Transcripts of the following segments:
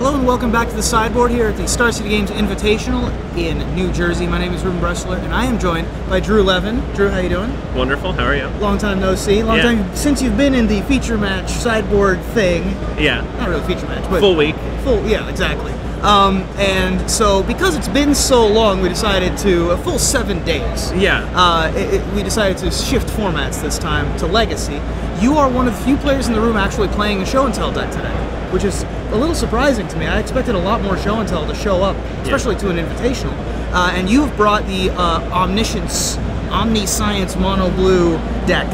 Hello and welcome back to the sideboard here at the Star City Games Invitational in New Jersey. My name is Ruben Bressler and I am joined by Drew Levin. Drew, how you doing? Wonderful, how are you? Long time no see. Long time since you've been in the feature match sideboard thing. Yeah. Not really feature match, but... Full week. Yeah, exactly. And so because it's been so long, we decided to, a full 7 days. Yeah. We decided to shift formats this time to Legacy. You are one of the few players in the room actually playing a show and tell deck today, which is a little surprising to me. I expected a lot more show and tell to show up, especially to an invitational. And you've brought the Omniscience Mono Blue deck.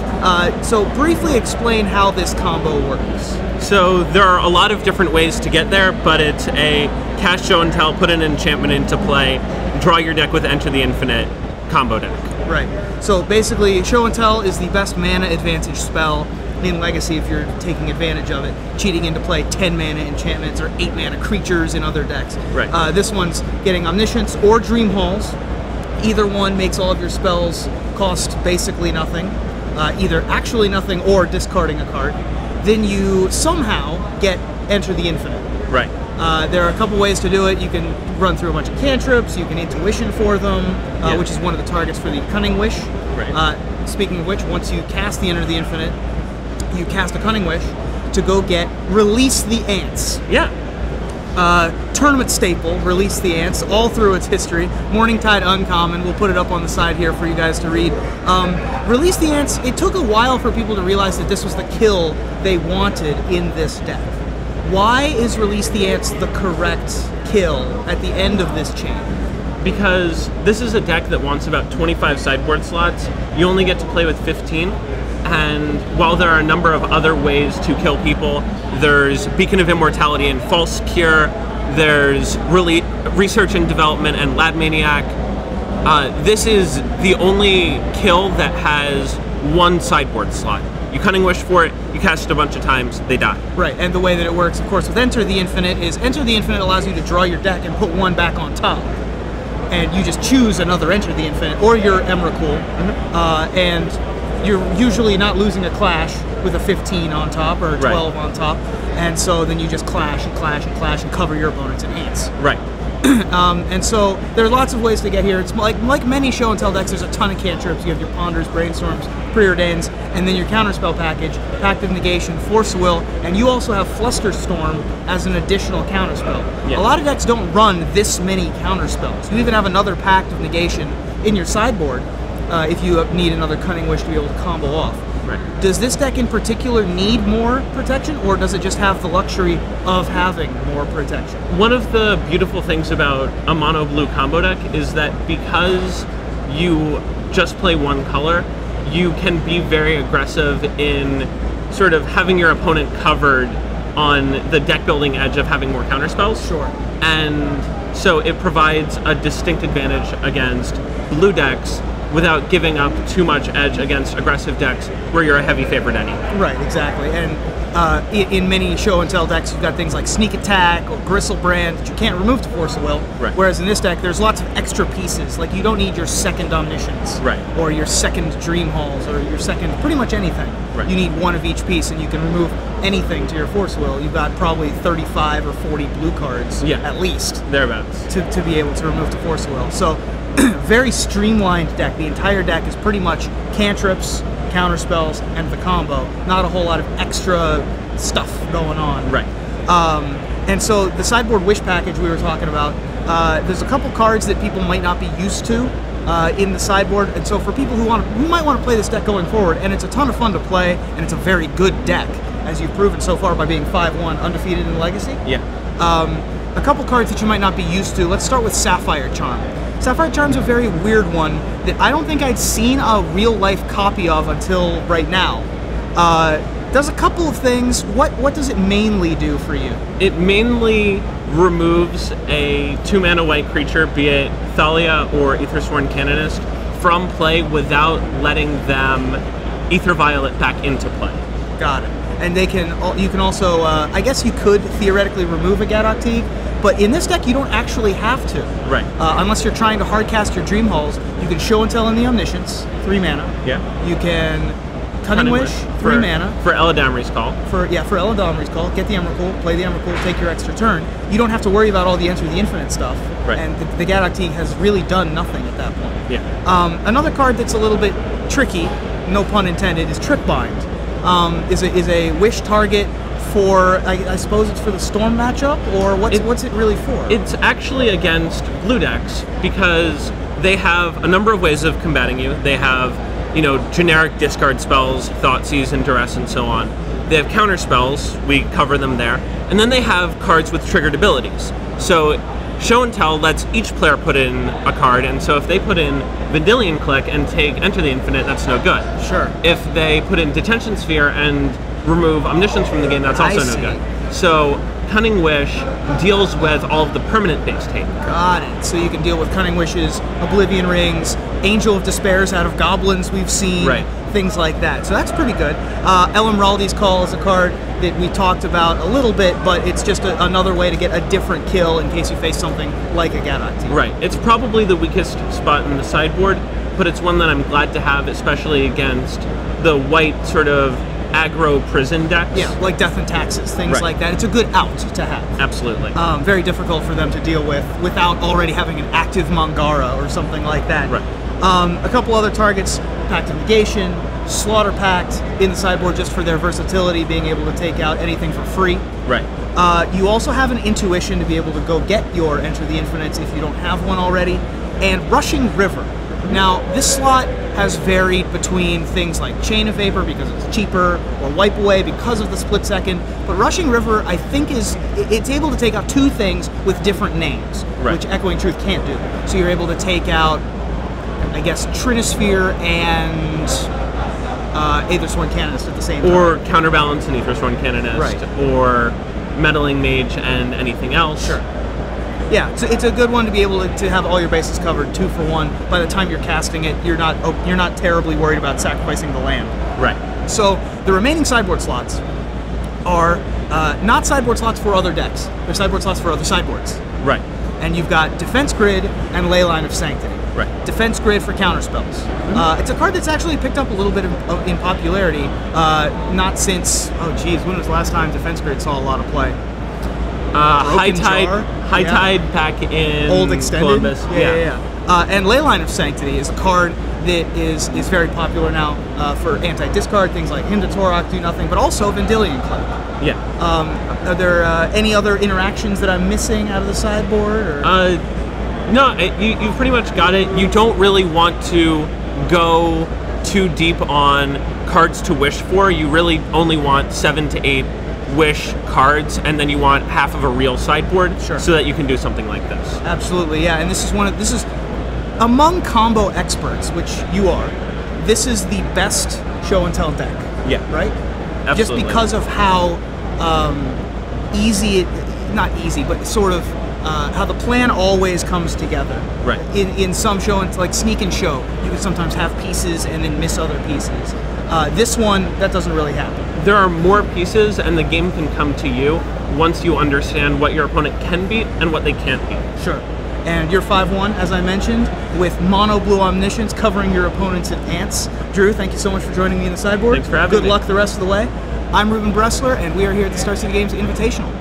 So briefly explain how this combo works. So there are a lot of different ways to get there, but it's a cast show and tell, put an enchantment into play, draw your deck with Enter the Infinite combo deck. Right. So basically, show and tell is the best mana advantage spell in Legacy if you're taking advantage of it, cheating into play 10 mana enchantments or 8 mana creatures in other decks. Right. This one's getting Omniscience or Dream Halls. Either one makes all of your spells cost basically nothing, either actually nothing or discarding a card. Then you somehow get Enter the Infinite. Right. There are a couple ways to do it. You can run through a bunch of cantrips, you can intuition for them, which is one of the targets for the Cunning Wish. Right. Speaking of which, once you cast the Enter the Infinite, you cast a Cunning Wish to go get Release the Ants. Yeah. Tournament staple, Release the Ants, all through its history. Morningtide uncommon, we'll put it up on the side here for you guys to read. Release the Ants, it took a while for people to realize that this was the kill they wanted in this deck. Why is Release the Ants the correct kill at the end of this chain? Because this is a deck that wants about 25 sideboard slots. You only get to play with 15. And while there are a number of other ways to kill people, there's Beacon of Immortality and False Cure, there's really Research and Development and Lab Maniac. This is the only kill that has one sideboard slot. You Cunning Wish for it, you cast it a bunch of times, they die. Right, and the way that it works, of course, with Enter the Infinite is Enter the Infinite allows you to draw your deck and put one back on top. And you just choose another Enter the Infinite, or your Emrakul, and you're usually not losing a clash with a 15 on top or a 12 on top, and so then you just clash and clash and clash and cover your opponents in ants. Right. And so there are lots of ways to get here. It's like many show and tell decks, there's a ton of cantrips. You have your Ponders, Brainstorms, Preordains, and then your counterspell package, Pact of Negation, Force of Will, and you also have Flusterstorm as an additional counterspell. Yeah. A lot of decks don't run this many counterspells. You even have another Pact of Negation in your sideboard if you need another Cunning Wish to be able to combo off. Right. Does this deck in particular need more protection, or does it just have the luxury of having more protection? One of the beautiful things about a mono blue combo deck is that because you just play one color, you can be very aggressive in sort of having your opponent covered on the deck building edge of having more counterspells. Sure. And so it provides a distinct advantage against blue decks without giving up too much edge against aggressive decks where you're a heavy favorite anyway. Right, exactly. And in many show and tell decks, you've got things like Sneak Attack or Gristlebrand that you can't remove to Force of Will. Right. Whereas in this deck, there's lots of extra pieces. Like you don't need your second Omniscience, right, or your second Dream Halls, or your second pretty much anything. Right. You need one of each piece, and you can remove anything to your Force of Will. You've got probably 35 or 40 blue cards, at least, thereabouts, to be able to remove to Force of Will. So very streamlined deck. The entire deck is pretty much cantrips, counterspells, and the combo. Not a whole lot of extra stuff going on. Right. And so the sideboard wish package we were talking about, there's a couple cards that people might not be used to in the sideboard, and so for people who might want to play this deck going forward, and it's a ton of fun to play, and it's a very good deck, as you've proven so far by being 5-1 undefeated in Legacy. Yeah. A couple cards that you might not be used to. Let's start with Sapphire Charm. Sapphire Charm's a very weird one that I don't think I'd seen a real-life copy of until right now. Does a couple of things. What does it mainly do for you? It mainly removes a 2-mana white creature, be it Thalia or Aethersworn Canonist, from play without letting them Aether Violet back into play. Got it. And you can also, I guess you could theoretically remove a Gadok Teeg, but in this deck you don't actually have to. Right. Unless you're trying to hardcast your Dream Halls, you can show and tell in the Omniscience, 3 mana. Yeah. You can Cunning Wish, 3 mana. For Eladamri's Call. For Eladamri's Call, get the Emrakul, play the Emrakul, take your extra turn. You don't have to worry about all the Enter the Infinite stuff. Right. And the Gadok has really done nothing at that point. Yeah. Another card that's a little bit tricky, no pun intended, is Trickbind. Is a wish target for, I suppose it's for the Storm matchup, or what's it really for? It's actually against blue decks because they have a number of ways of combating you. They have, generic discard spells, Thoughtseize and Duress and so on. They have counter spells, we cover them there. And then they have cards with triggered abilities. So Show and Tell lets each player put in a card, and so if they put in Vendilion Click and take Enter the Infinite, that's no good. Sure. If they put in Detention Sphere and remove Omniscience from the game, that's also no good. So Cunning Wish deals with all of the permanent-based hate. Got it. So you can deal with Cunning Wishes, Oblivion Rings, Angel of Despairs out of Goblins we've seen, things like that. So that's pretty good. Elamraldi's Call is a card that we talked about a little bit, but it's just another way to get a different kill in case you face something like a Gadok. Right. It's probably the weakest spot in the sideboard, but it's one that I'm glad to have, especially against the white sort of aggro prison decks. Yeah, like Death and Taxes, things like that. It's a good out to have. Absolutely. Very difficult for them to deal with without already having an active Mangara or something like that. Right. A couple other targets, Pact of Negation, Slaughter Pact in the sideboard just for their versatility, being able to take out anything for free. Right. You also have an Intuition to be able to go get your Enter the Infinites if you don't have one already, and Rushing River. Now, this slot has varied between things like Chain of Vapor because it's cheaper, or Wipe Away because of the split second, but Rushing River, I think, it's able to take out 2 things with different names, which Echoing Truth can't do. So you're able to take out, I guess, Trinisphere and Aethersworn Canonist at the same time. Or Counterbalance and Aethersworn Canonist, or Meddling Mage and anything else. Sure. Yeah, it's a good one to be able to have all your bases covered, 2 for 1. By the time you're casting it, you're not terribly worried about sacrificing the land. Right. So the remaining sideboard slots are not sideboard slots for other decks. They're sideboard slots for other sideboards. Right. And you've got Defense Grid and Leyline of Sanctity. Right. Defense Grid for counterspells. It's a card that's actually picked up a little bit in popularity. Not since, when was the last time Defense Grid saw a lot of play? High Tide back in Old Extended. Columbus. And Leyline of Sanctity is a card that is very popular now for anti-discard, things like Hymn to Torok, Do Nothing, but also Vendilion Click. Yeah. Are there any other interactions that I'm missing out of the sideboard? Or? No, you've pretty much got it. You don't really want to go too deep on cards to wish for. You really only want 7 to 8 wish cards, and then you want half of a real sideboard so that you can do something like this. Absolutely, yeah. And this is among combo experts, which you are, this is the best show and tell deck. Yeah. Right? Absolutely. Just because of how not easy, but sort of how the plan always comes together. Right. In some show, like Sneak and Show, you can sometimes have pieces and then miss other pieces. This one, that doesn't really happen. There are more pieces, and the game can come to you once you understand what your opponent can beat and what they can't beat. Sure. And you're 5-1, as I mentioned, with Mono Blue Omniscience covering your opponents at Ants. Drew, thank you so much for joining me in the sideboard. Thanks for having me. Good luck the rest of the way. I'm Ruben Bressler, and we are here at the Star City Games Invitational.